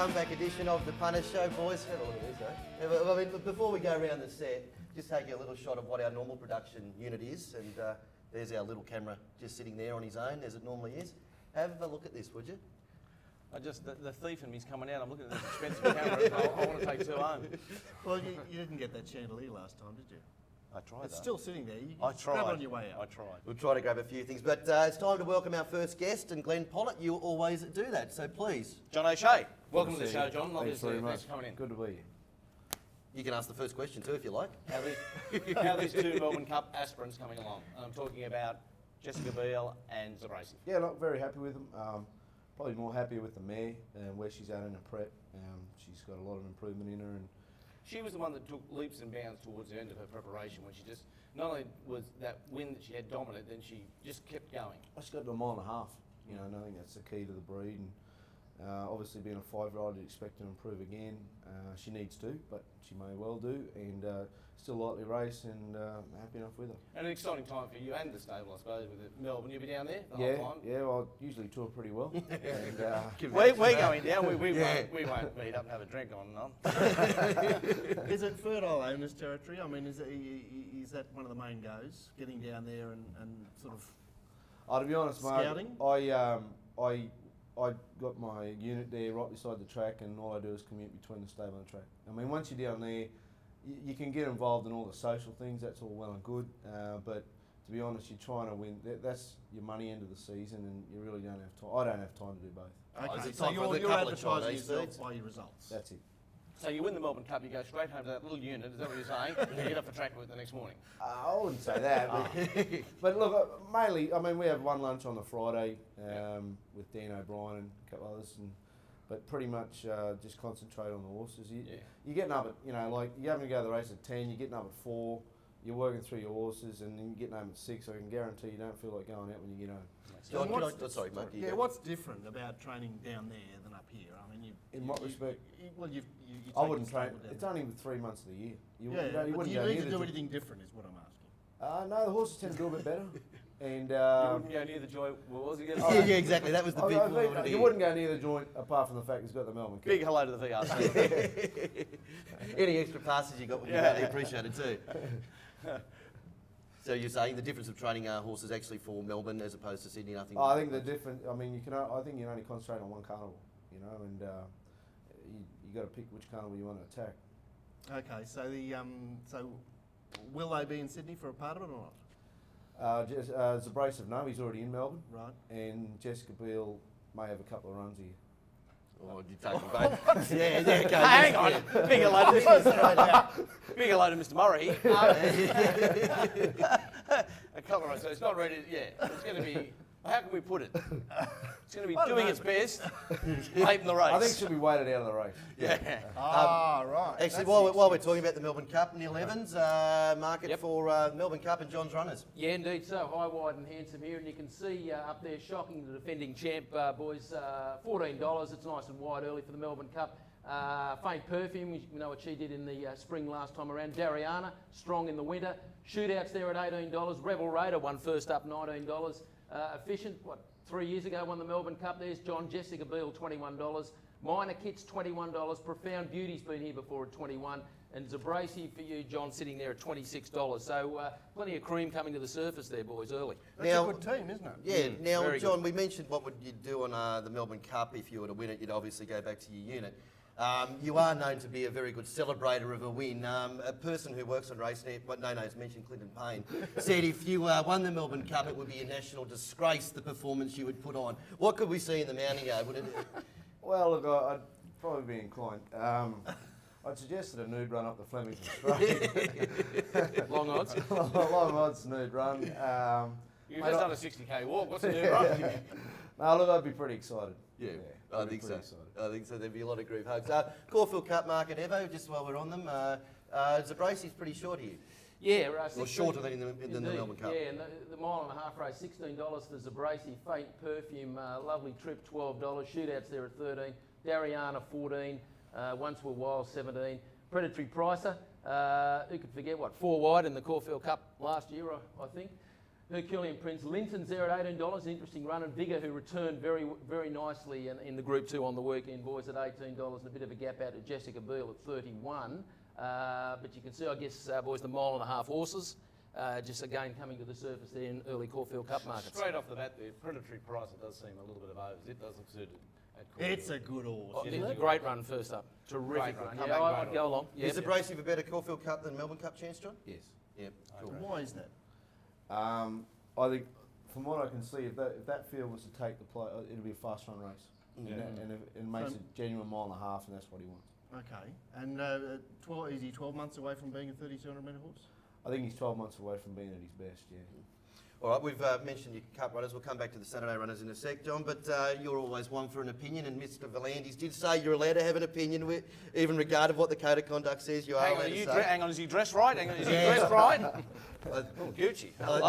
comeback edition of the Punters show, boys. Have a look at this, eh? I mean, before we go around the set, just take a little shot of what our normal production unit is, and there's our little camera just sitting there on his own, as it normally is. Have a look at this, would you? The thief in me's coming out. I'm looking at this expensive camera. I want to take two home. Well, you didn't get that chandelier last time, did you? I tried. It's still sitting there. You I just grab tried. it on your way out. I tried. We'll try to grab a few things, but it's time to welcome our first guest, and Glenn Pollitt, you always do that, so please. John O'Shea, welcome to the show, John. Thanks very much. Thanks for coming in. Good to be here. You can ask the first question too, if you like. How are these two Melbourne Cup aspirants coming along? And I'm talking about Jessica Biel and Zabrasi. Yeah, look, very happy with them. Probably more happy with the mare and where she's at in her prep. She's got a lot of improvement in her, and She was the one that took leaps and bounds towards the end of her preparation when she just, not only was that win that she had dominant, then she just kept going. she's got to a mile and a half. You know, and I think that's the key to the breed. And obviously, being a 5-year-old, you'd expect her to improve again. She needs to, but she may well do. And still lightly race, and happy enough with her. And an exciting time for you and the stable, I suppose, with Melbourne. You'll be down there the whole time. Yeah. Well, I usually tour pretty well. and, We're going down. We won't meet up and have a drink on and on. Is it fertile owners territory? I mean, is that one of the main goes, getting down there and sort of to be honest, mate, scouting? I got my unit there right beside the track, and all I do is commute between the stable and the track. I mean, once you're down there, you can get involved in all the social things. That's all well and good, but to be honest, you're trying to win. That's your money end of the season, and you really don't have time. I don't have time to do both. Okay, it's so time for the you're couple of advertising Chinese yourself feeds. by your results. That's it. So you win the Melbourne Cup, you go straight home to that little unit, is that what you're saying? And you get off the track with it the next morning. I wouldn't say that, but look, mainly, I mean, we have one lunch on the Friday with Dan O'Brien and a couple others, but pretty much just concentrate on the horses. You're getting up at, like, you're having to go to the race at 10, you're getting up at 4, you're working through your horses, and then you're getting home at 6, so I can guarantee you don't feel like going out when you get home. John, Sorry, mate. yeah, what's different about training down there than up here? I mean, In what respect? You I take wouldn't the train. stable down It's there. only 3 months of the year. Yeah, You but wouldn't do go you need near to do the anything different is what I'm asking. No, the horses tend to do a bit better. And You wouldn't go near the joy. What was he going to say? Yeah, exactly. That was the big one. you wouldn't go near the joint apart from the fact he's got the Melbourne Cup. Big hello to the VRC. Any extra passes you got would be greatly appreciated too. So you're saying the difference of training our horses actually for Melbourne as opposed to Sydney? Nothing. I think the different. I mean, I think you can only concentrate on one carnival, and you got to pick which carnival you want to attack. Okay, so so will they be in Sydney for a part of it or not? Zabrasi, no, he's already in Melbourne, Right. and Jessica Biel may have a couple of runs here. Or did you take them both? yeah, okay. Hang on. Big hello to Big hello to Mr. Murray. A couple of so it's not ready. Yeah, it's going to be. How can we put it? It's going to be doing its best late in the race. I think she'll be weighted out of the race. Yeah. Right. Actually, while we're talking about the Melbourne Cup, Neil Evans, market for Melbourne Cup and John's runners. Yeah, indeed. So high, wide, and handsome here, and you can see up there, shocking the defending champ, boys. $14. It's nice and wide early for the Melbourne Cup. Faint Perfume, we know what she did in the spring last time around. Dariana, strong in the winter. Shootouts there at $18. Rebel Raider won first up, $19. Efficient, 3 years ago won the Melbourne Cup. There's John. Jessica Biel, $21. Minor Kits, $21. Profound Beauty's been here before at $21. And Zabrasi for you, John, sitting there at $26. So plenty of cream coming to the surface there, boys, early. That's a good team, isn't it? Yeah. Now, very John, we mentioned what would you do on the Melbourne Cup if you were to win it. You'd obviously go back to your unit. You are known to be a very good celebrator of a win. A person who works on RaceNet, it's mentioned Clinton Payne, said if you won the Melbourne Cup, it would be a national disgrace, the performance you would put on. What could we see in the mounting yard? Would it? Well, look, I'd probably be inclined. I'd suggested a nude run up the Flemington Straight. Long odds. Long odds nude run. You've just done a 60k walk. What's the new run? No, look, I'd be pretty excited. Yeah, I'd I be think so. pretty excited. I think so. There'd be a lot of group hugs. Caulfield Cup market, Evo, just while we're on them. Zabrasi's pretty short here. Yeah, Or shorter than the Melbourne Cup. Yeah, and the mile and a half race, $16 for Zabrasi. Faint Perfume, lovely trip, $12. Shootouts there at $13. Dariana, $14. Once Were Wild, $17. Predatory Pricer, who could forget 4 wide in the Caulfield Cup last year, I think. Herculean Prince. Linton's there at $18, an interesting run, and Vigor, who returned very, very nicely in the Group 2 on the weekend, boys, at $18, and a bit of a gap out to Jessica Beale at 31. But you can see, I guess, boys, the 1.5 mile horses, just again coming to the surface there in early Caulfield Cup markets. Straight off the bat, the predatory price, it does seem a little bit of overs. It does look suited at Caulfield. It's a good horse. Oh, it's a great run first up. Terrific run. Yeah, I'd go along. Is Abrasive a better Caulfield Cup than Melbourne Cup chance, John? Yes. Yep. Cool. Why is that? I think, from what I can see, if that field was to take the play, it'll be a fast run race. Yeah. And if it makes a genuine 1.5 miles, and that's what he wants. Okay. And is he 12 months away from being a 3,200 metre horse? I think he's 12 months away from being at his best, yeah. All right, we've mentioned your Cup runners. We'll come back to the Saturday runners in a sec, John, but you're always one for an opinion, and Mr. Volandis did say you're allowed to have an opinion, even regard of what the Code of Conduct says. You are allowed to say. Hang on, is he dressed right? Hang on, is he dressed right? Oh, Gucci. Hello.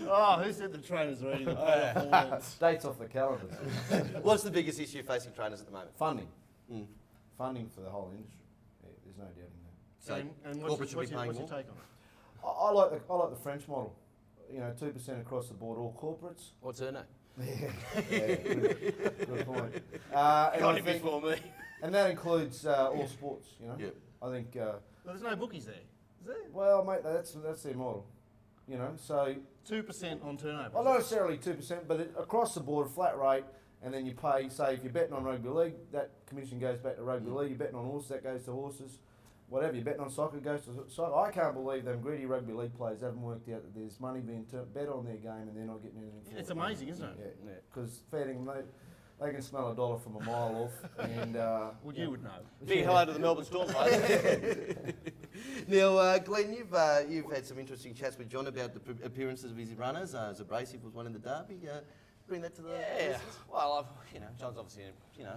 Oh, who said the trainers are eating the performance? Dates off the calendars. What's the biggest issue facing trainers at the moment? Funding. Mm. Funding for the whole industry. Yeah, there's no doubting that. So and corporate should be paying what's more? your take on it? I like the French model. 2% across the board, all corporates. What's her name? Yeah, good point. And Got I it think, before me. and that includes all sports. Yep. I think. Well, there's no bookies there, is there? Well, mate, that's their model. So 2% on turnover. well, not necessarily 2%, but across the board, flat rate, and then you pay. Say if you're betting on rugby league, that commission goes back to rugby league. You're betting on horses, that goes to horses. Whatever you're betting on soccer goes to soccer. I can't believe them greedy rugby league players haven't worked out that there's money being bet on their game and they're not getting anything for it. It's amazing, isn't it? Yeah, because fair thing, they can smell a dollar from a mile off, and Well, you would know. Big hello to the Melbourne Storm players. Now, Glenn, you've had some interesting chats with John about the appearances of his runners. Abrasive was one in the Derby. Bring that to the Yeah, listeners. well, John's obviously an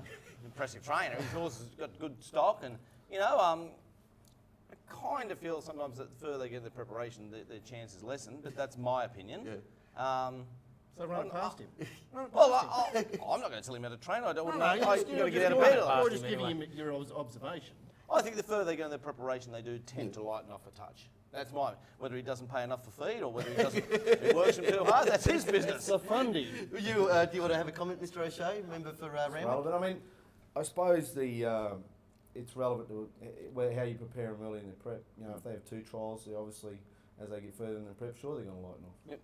impressive trainer. His horse has got good stock, and I kind of feel sometimes that the further they get in the preparation, their chances lessen. But that's my opinion. Yeah. So run it past him. Well, I'm not going to tell him how to train. I don't. No, No, you're you just got to get out of bed. Or just giving him your observation. I think the further they go in their preparation, they do tend to lighten off a touch. That's my. Whether he doesn't pay enough for feed or whether he works him too hard, that's his business. It's the funding. Do you want to have a comment, Mr. O'Shea, member for Randwick? relevant. I mean, I suppose it's relevant to how you prepare them early in their prep. If they have 2 trials, they obviously, as they get further in their prep, sure they're going to lighten off. Yep,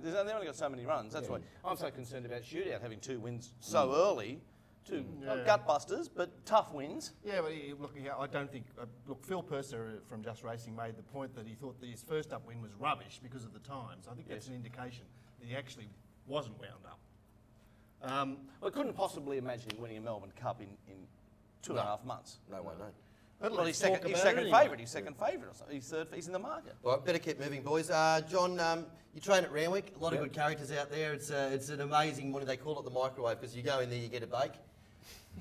they've only got so many runs. That's why I'm so concerned about Shootout having 2 wins so early. 2 not gut busters, but tough wins. Yeah, but I don't think. Phil Purser from Just Racing made the point that he thought that his first up win was rubbish because of the times. I think that's an indication that he actually wasn't wound up. Well, I couldn't possibly imagine him winning a Melbourne Cup in 2.5 months. No way, no. Well, he's second favourite. He's second favourite or something. He's third. He's in the market. All right, better keep moving, boys. John, you train at Randwick. A lot of good characters out there. It's an amazing, what do they call it, the microwave, because you go in there, you get a bake.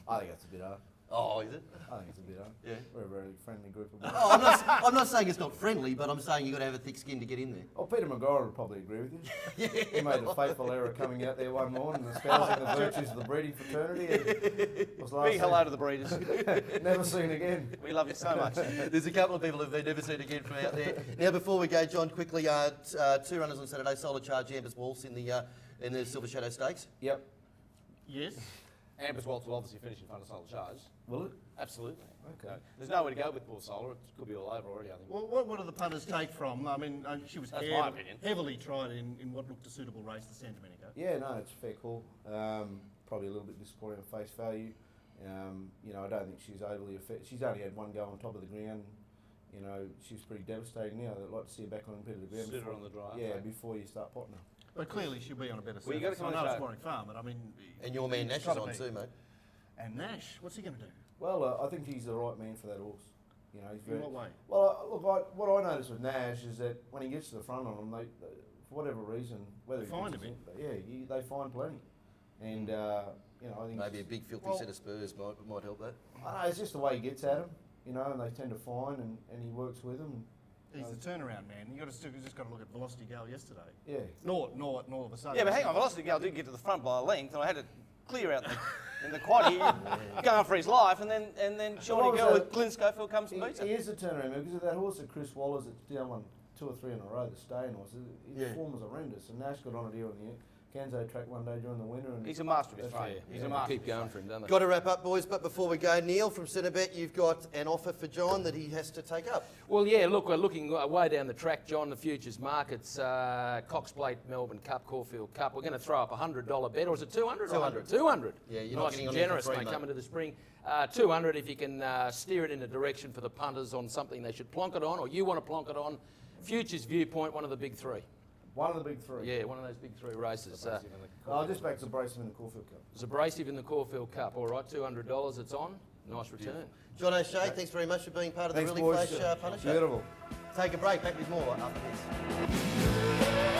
I think that's a bit hard. Oh, is it? I think it's a bit hard. Yeah. We're a very friendly group of boys. Oh, I'm not saying it's not friendly, but I'm saying you've got to have a thick skin to get in there. Oh, Peter McGraw would probably agree with you. He made the fateful error coming out there one morning and espousing the virtues of the breeding fraternity. And was last Big hello to the breeders. never seen again. We love you so much. There's a couple of people who've never seen again from out there. Now, before we go, John, quickly, 2 runners on Saturday. Solar Charge, Ambers Waltz in the Silver Shadow Stakes. Yep. Yes. Ambers Waltz will obviously finish in front of Solar Charge. Will it? Absolutely. Okay. There's nowhere to go with poor Solar. It could be all over already, I think. Well, what do the punters take from? I mean, she was That's my opinion. heavily tried in what looked a suitable race, the Santa Domenico. Yeah, no, it's a fair call. Probably a little bit disappointing at face value. I don't think she's overly affected. She's only had 1 go on top of the ground. She's pretty devastating now. I'd like to see her back on the ground. Sit her on the drive. Yeah, before you start potting her. But clearly she'll be on a better surface. Well, you gotta come I on know the it's show. Warwick Farm, but I mean... And your man Nash it's is gotta on be. too, mate. And Nash, what's he going to do? Well, I think he's the right man for that horse. He's In very, what way? well, look, what I noticed with Nash is that when he gets to the front on them, they for whatever reason, whether They he find puts him us in, they find plenty. And I think Maybe a big filthy set of spurs might help that. I know it's just the way he gets at them, and they tend to find and he works with them. He's the turnaround man. You just got to look at Velocity Gal yesterday. Yeah. Not all of a sudden. Yeah, but hang on. Velocity Gal did get to the front by a length, and I had to clear out in the quad here, going for his life, and then Shawnee what was Girl that? with Glenn Schofield comes and beats He it. is a turnaround man because of that horse that Chris Waller's that's down 2 or 3 in a row, the staying horses. His form was horrendous. And Nash got on it here on the Kenzo track one day during the winter. And He's a master of his that's trade. it. He's a master. Keep going for him, don't they? Got to wrap up, boys, but before we go, Neil from Cinebet, you've got an offer for John that he has to take up. Well, yeah, look, we're looking way down the track, John, the futures markets, Cox Plate, Melbourne Cup, Caulfield Cup. We're going to throw up a $100 bet, or is it 200? 200. 200. Yeah, you're not nice getting and on there for generous, free, mate, mate. coming to the spring. 200 if you can steer it in a direction for the punters on something they should plonk it on, or you want to plonk it on. Futures Viewpoint, one of the big three. One of the big three. Yeah, one of those big three races. I'll just back Zabrasive in the Caulfield Cup. Zabrasive in the Caulfield Cup. All right, $200 it's on. Nice return. John O'Shea, thanks very much for being part of Thanks, the Really boys. Flash Punter Show. Beautiful. Take a break, back with more after this.